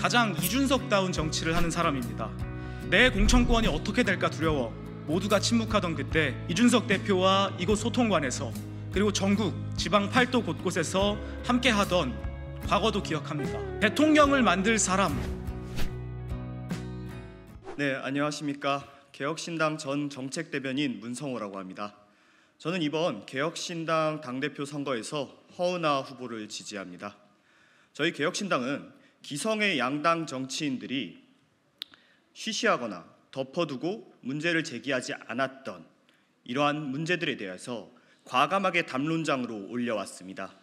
가장 이준석다운 정치를 하는 사람입니다. 내 공천권이 어떻게 될까 두려워 모두가 침묵하던 그때 이준석 대표와 이곳 소통관에서 그리고 전국 지방 8도 곳곳에서 함께하던 과거도 기억합니다. 대통령을 만들 사람. 네, 안녕하십니까. 개혁신당 전 정책대변인 문성호라고 합니다. 저는 이번 개혁신당 당대표 선거에서 허은하 후보를 지지합니다. 저희 개혁신당은 기성의 양당 정치인들이 쉬쉬하거나 덮어두고 문제를 제기하지 않았던 이러한 문제들에 대해서 과감하게 담론장으로 올려왔습니다.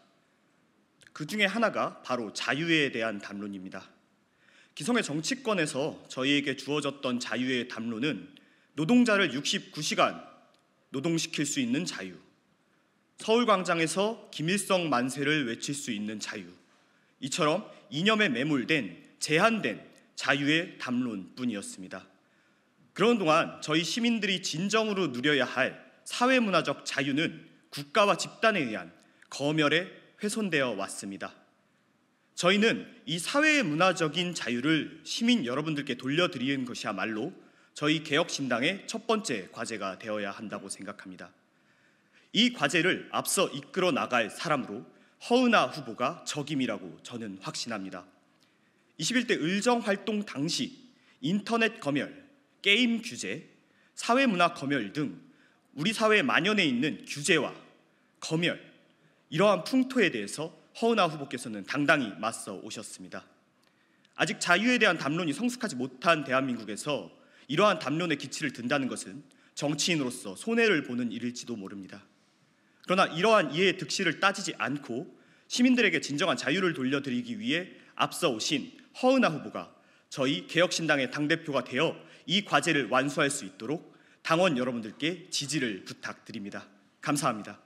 그 중에 하나가 바로 자유에 대한 담론입니다. 기성의 정치권에서 저희에게 주어졌던 자유의 담론은 노동자를 69시간 노동시킬 수 있는 자유, 서울광장에서 김일성 만세를 외칠 수 있는 자유, 이처럼 이념에 매몰된 제한된 자유의 담론뿐이었습니다. 그런 동안 저희 시민들이 진정으로 누려야 할 사회문화적 자유는 국가와 집단에 의한 검열에 훼손되어 왔습니다. 저희는 이 사회문화적인 자유를 시민 여러분들께 돌려드리는 것이야말로 저희 개혁신당의 첫 번째 과제가 되어야 한다고 생각합니다. 이 과제를 앞서 이끌어 나갈 사람으로 허은하 후보가 적임이라고 저는 확신합니다. 21대 의정활동 당시 인터넷 검열, 게임 규제, 사회문화 검열 등 우리 사회에 만연해 있는 규제와 검열, 이러한 풍토에 대해서 허은하 후보께서는 당당히 맞서 오셨습니다. 아직 자유에 대한 담론이 성숙하지 못한 대한민국에서 이러한 담론의 기치를 든다는 것은 정치인으로서 손해를 보는 일일지도 모릅니다. 그러나 이러한 이해의 득실을 따지지 않고 시민들에게 진정한 자유를 돌려드리기 위해 앞서 오신 허은하 후보가 저희 개혁신당의 당대표가 되어 이 과제를 완수할 수 있도록 당원 여러분들께 지지를 부탁드립니다. 감사합니다.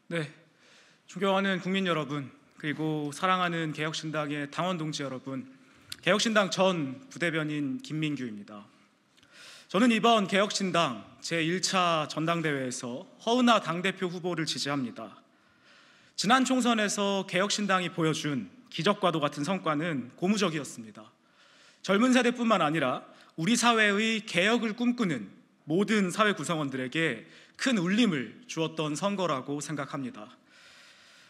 네, 존경하는 국민 여러분, 그리고 사랑하는 개혁신당의 당원 동지 여러분, 개혁신당 전 부대변인 김민규입니다. 저는 이번 개혁신당 제1차 전당대회에서 허은하 당대표 후보를 지지합니다. 지난 총선에서 개혁신당이 보여준 기적과도 같은 성과는 고무적이었습니다. 젊은 세대뿐만 아니라 우리 사회의 개혁을 꿈꾸는 모든 사회 구성원들에게 큰 울림을 주었던 선거라고 생각합니다.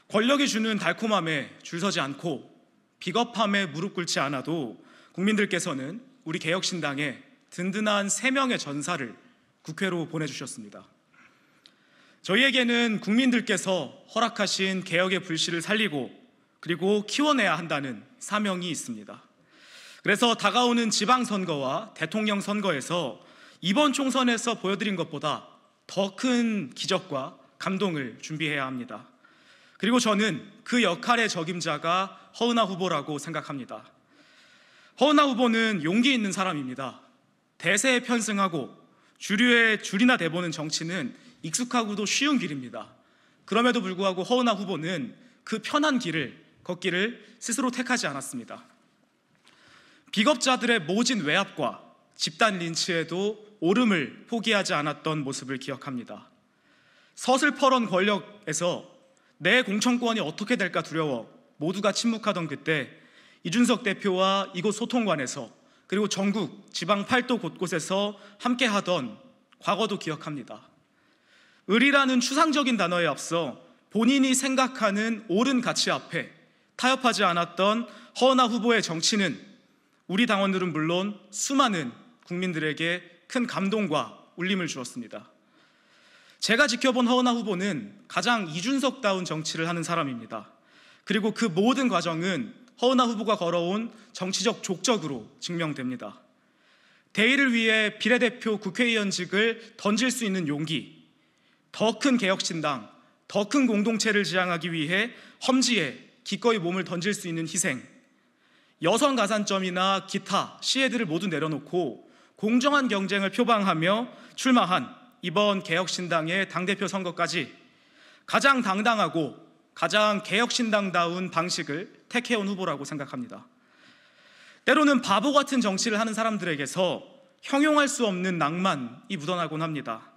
권력이 주는 달콤함에 줄서지 않고 비겁함에 무릎 꿇지 않아도 국민들께서는 우리 개혁신당에 든든한 3명의 전사를 국회로 보내주셨습니다. 저희에게는 국민들께서 허락하신 개혁의 불씨를 살리고 그리고 키워내야 한다는 사명이 있습니다. 그래서 다가오는 지방선거와 대통령 선거에서 이번 총선에서 보여드린 것보다 더 큰 기적과 감동을 준비해야 합니다. 그리고 저는 그 역할의 적임자가 허은하 후보라고 생각합니다. 허은하 후보는 용기 있는 사람입니다. 대세에 편승하고 주류의 줄이나 대보는 정치는 익숙하고도 쉬운 길입니다. 그럼에도 불구하고 허은하 후보는 그 편한 길을 걷기를 스스로 택하지 않았습니다. 비겁자들의 모진 외압과 집단 린치에도 오름을 포기하지 않았던 모습을 기억합니다. 서슬퍼런 권력에서 내 공천권이 어떻게 될까 두려워 모두가 침묵하던 그때 이준석 대표와 이곳 소통관에서 그리고 전국 지방 8도 곳곳에서 함께하던 과거도 기억합니다. 의리라는 추상적인 단어에 앞서 본인이 생각하는 옳은 가치 앞에 타협하지 않았던 허은하 후보의 정치는 우리 당원들은 물론 수많은 국민들에게 큰 감동과 울림을 주었습니다. 제가 지켜본 허은하 후보는 가장 이준석다운 정치를 하는 사람입니다. 그리고 그 모든 과정은 허은하 후보가 걸어온 정치적 족적으로 증명됩니다. 대의를 위해 비례대표 국회의원직을 던질 수 있는 용기, 더 큰 개혁신당, 더 큰 공동체를 지향하기 위해 험지에 기꺼이 몸을 던질 수 있는 희생, 여성 가산점이나 기타 시혜들을 모두 내려놓고 공정한 경쟁을 표방하며 출마한 이번 개혁신당의 당대표 선거까지 가장 당당하고 가장 개혁신당다운 방식을 택해온 후보라고 생각합니다. 때로는 바보 같은 정치를 하는 사람들에게서 형용할 수 없는 낭만이 묻어나곤 합니다.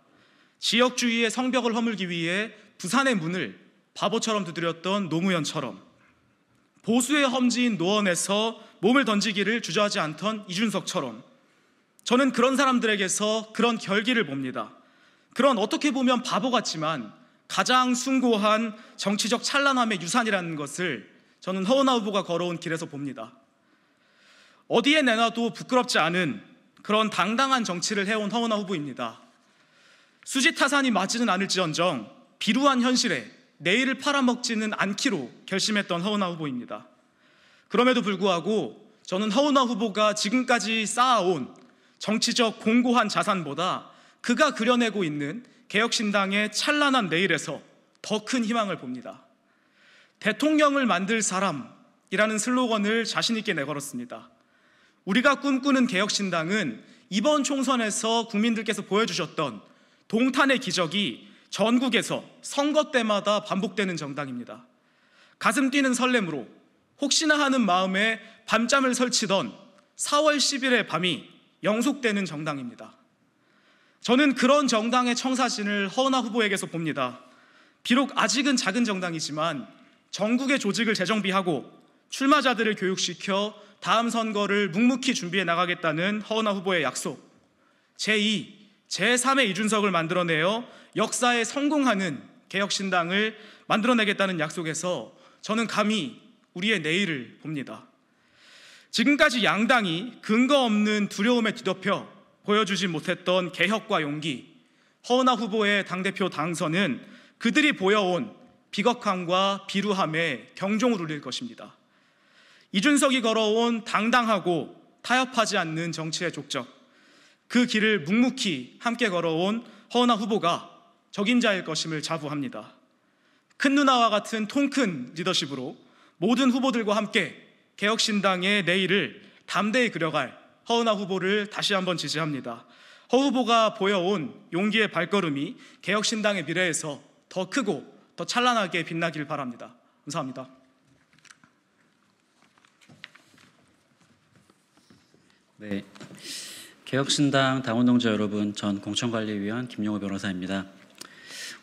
지역주의의 성벽을 허물기 위해 부산의 문을 바보처럼 두드렸던 노무현처럼, 보수의 험지인 노원에서 몸을 던지기를 주저하지 않던 이준석처럼, 저는 그런 사람들에게서 그런 결기를 봅니다. 그런 어떻게 보면 바보 같지만 가장 숭고한 정치적 찬란함의 유산이라는 것을 저는 허은하 후보가 걸어온 길에서 봅니다. 어디에 내놔도 부끄럽지 않은 그런 당당한 정치를 해온 허은하 후보입니다. 수지타산이 맞지는 않을지언정 비루한 현실에 내일을 팔아먹지는 않기로 결심했던 허은하 후보입니다. 그럼에도 불구하고 저는 허은하 후보가 지금까지 쌓아온 정치적 공고한 자산보다 그가 그려내고 있는 개혁신당의 찬란한 내일에서 더 큰 희망을 봅니다. 대통령을 만들 사람이라는 슬로건을 자신 있게 내걸었습니다. 우리가 꿈꾸는 개혁신당은 이번 총선에서 국민들께서 보여주셨던 동탄의 기적이 전국에서 선거 때마다 반복되는 정당입니다. 가슴 뛰는 설렘으로 혹시나 하는 마음에 밤잠을 설치던 4월 10일의 밤이 영속되는 정당입니다. 저는 그런 정당의 청사진을 허은하 후보에게서 봅니다. 비록 아직은 작은 정당이지만 전국의 조직을 재정비하고 출마자들을 교육시켜 다음 선거를 묵묵히 준비해 나가겠다는 허은하 후보의 약속, 제2, 제3의 이준석을 만들어내어 역사에 성공하는 개혁신당을 만들어내겠다는 약속에서 저는 감히 우리의 내일을 봅니다. 지금까지 양당이 근거 없는 두려움에 뒤덮여 보여주지 못했던 개혁과 용기, 허은하 후보의 당대표 당선은 그들이 보여온 비겁함과 비루함에 경종을 울릴 것입니다. 이준석이 걸어온 당당하고 타협하지 않는 정치의 족적, 그 길을 묵묵히 함께 걸어온 허은하 후보가 적임자일 것임을 자부합니다. 큰 누나와 같은 통큰 리더십으로 모든 후보들과 함께 개혁신당의 내일을 담대히 그려갈 허은하 후보를 다시 한번 지지합니다. 허 후보가 보여온 용기의 발걸음이 개혁신당의 미래에서 더 크고 더 찬란하게 빛나길 바랍니다. 감사합니다. 네, 개혁신당 당원동지 여러분, 전 공천관리위원 김용호 변호사입니다.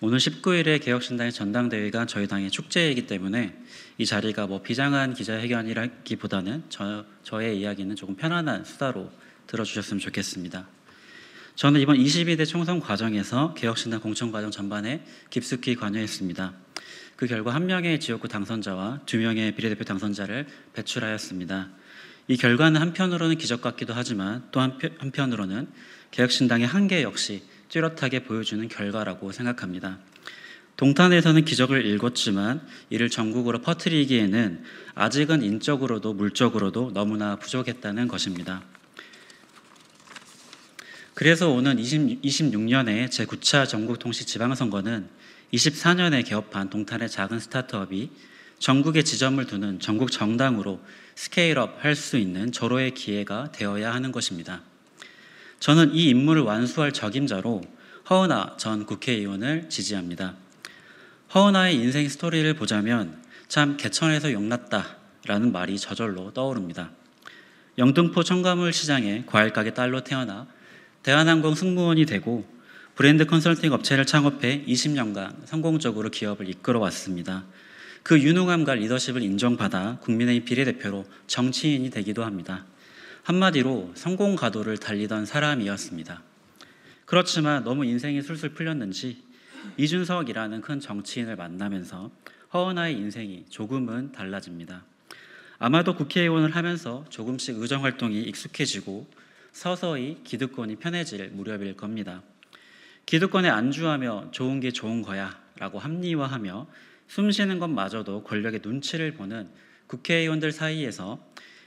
오늘 19일에 개혁신당의 전당대회가 저희 당의 축제이기 때문에 이 자리가 비장한 기자회견이라기보다는 저의 이야기는 조금 편안한 수다로 들어주셨으면 좋겠습니다. 저는 이번 22대 총선 과정에서 개혁신당 공천과정 전반에 깊숙이 관여했습니다. 그 결과 1명의 지역구 당선자와 2명의 비례대표 당선자를 배출하였습니다. 이 결과는 한편으로는 기적 같기도 하지만 또 한편으로는 개혁신당의 한계 역시 뚜렷하게 보여주는 결과라고 생각합니다. 동탄에서는 기적을 일궜지만 이를 전국으로 퍼뜨리기에는 아직은 인적으로도 물적으로도 너무나 부족했다는 것입니다. 그래서 오는 26년에 제9차 전국동시 지방선거는 24년에 개업한 동탄의 작은 스타트업이 전국에 지점을 두는 전국 정당으로 스케일업 할 수 있는 절호의 기회가 되어야 하는 것입니다. 저는 이 임무를 완수할 적임자로 허은하 전 국회의원을 지지합니다. 허은하의 인생 스토리를 보자면 참 개천에서 용났다라는 말이 저절로 떠오릅니다. 영등포 청가물 시장의 과일가게 딸로 태어나 대한항공 승무원이 되고 브랜드 컨설팅 업체를 창업해 20년간 성공적으로 기업을 이끌어왔습니다. 그 유능함과 리더십을 인정받아 국민의힘 비례대표로 정치인이 되기도 합니다. 한마디로 성공 가도를 달리던 사람이었습니다. 그렇지만 너무 인생이 술술 풀렸는지 이준석이라는 큰 정치인을 만나면서 허은하의 인생이 조금은 달라집니다. 아마도 국회의원을 하면서 조금씩 의정활동이 익숙해지고 서서히 기득권이 편해질 무렵일 겁니다. 기득권에 안주하며 좋은 게 좋은 거야 라고 합리화하며 숨쉬는 것마저도 권력의 눈치를 보는 국회의원들 사이에서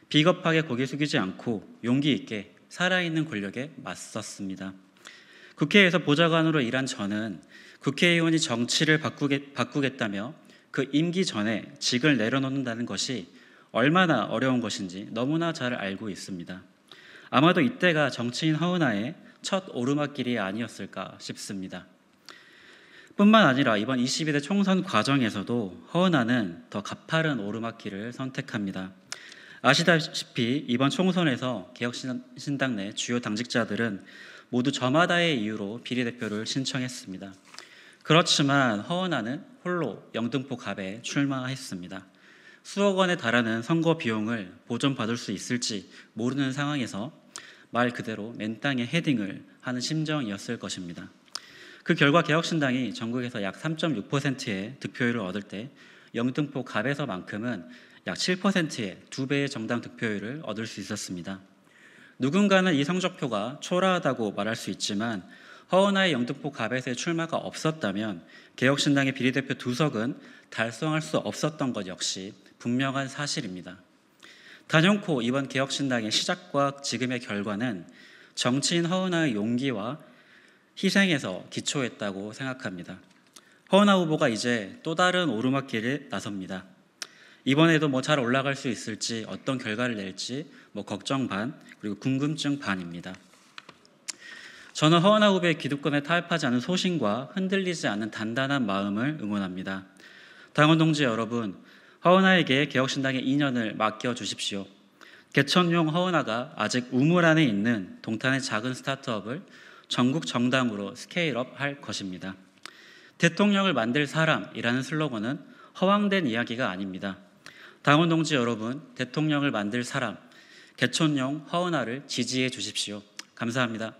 비겁하게 고개 숙이지 않고 용기 있게 살아있는 권력에 맞섰습니다. 국회에서 보좌관으로 일한 저는 국회의원이 정치를 바꾸겠다며 그 임기 전에 직을 내려놓는다는 것이 얼마나 어려운 것인지 너무나 잘 알고 있습니다. 아마도 이때가 정치인 허은하의 첫 오르막길이 아니었을까 싶습니다. 뿐만 아니라 이번 22대 총선 과정에서도 허은하는 더 가파른 오르막길을 선택합니다. 아시다시피 이번 총선에서 개혁신당 내 주요 당직자들은 모두 저마다의 이유로 비례대표를 신청했습니다. 그렇지만 허은하는 홀로 영등포 갑에 출마했습니다. 수억 원에 달하는 선거 비용을 보전받을 수 있을지 모르는 상황에서 말 그대로 맨땅에 헤딩을 하는 심정이었을 것입니다. 그 결과 개혁신당이 전국에서 약 3.6%의 득표율을 얻을 때 영등포 갑에서만큼은 약 7%의 2배의 정당 득표율을 얻을 수 있었습니다. 누군가는 이 성적표가 초라하다고 말할 수 있지만 허은하의 영등포 갑에서의 출마가 없었다면 개혁신당의 비례대표 2석은 달성할 수 없었던 것 역시 분명한 사실입니다. 단연코 이번 개혁신당의 시작과 지금의 결과는 정치인 허은하의 용기와 희생에서 기초했다고 생각합니다. 허은하 후보가 이제 또 다른 오르막길에 나섭니다. 이번에도 잘 올라갈 수 있을지, 어떤 결과를 낼지 걱정 반, 그리고 궁금증 반입니다. 저는 허은하 후보의 기득권에 타협하지 않은 소신과 흔들리지 않는 단단한 마음을 응원합니다. 당원 동지 여러분, 허은하에게 개혁신당의 2년을 맡겨주십시오. 개천용 허은하가 아직 우물 안에 있는 동탄의 작은 스타트업을 전국 정당으로 스케일업 할 것입니다. 대통령을 만들 사람이라는 슬로건은 허황된 이야기가 아닙니다. 당원 동지 여러분, 대통령을 만들 사람, 개천용 허은하를 지지해 주십시오. 감사합니다.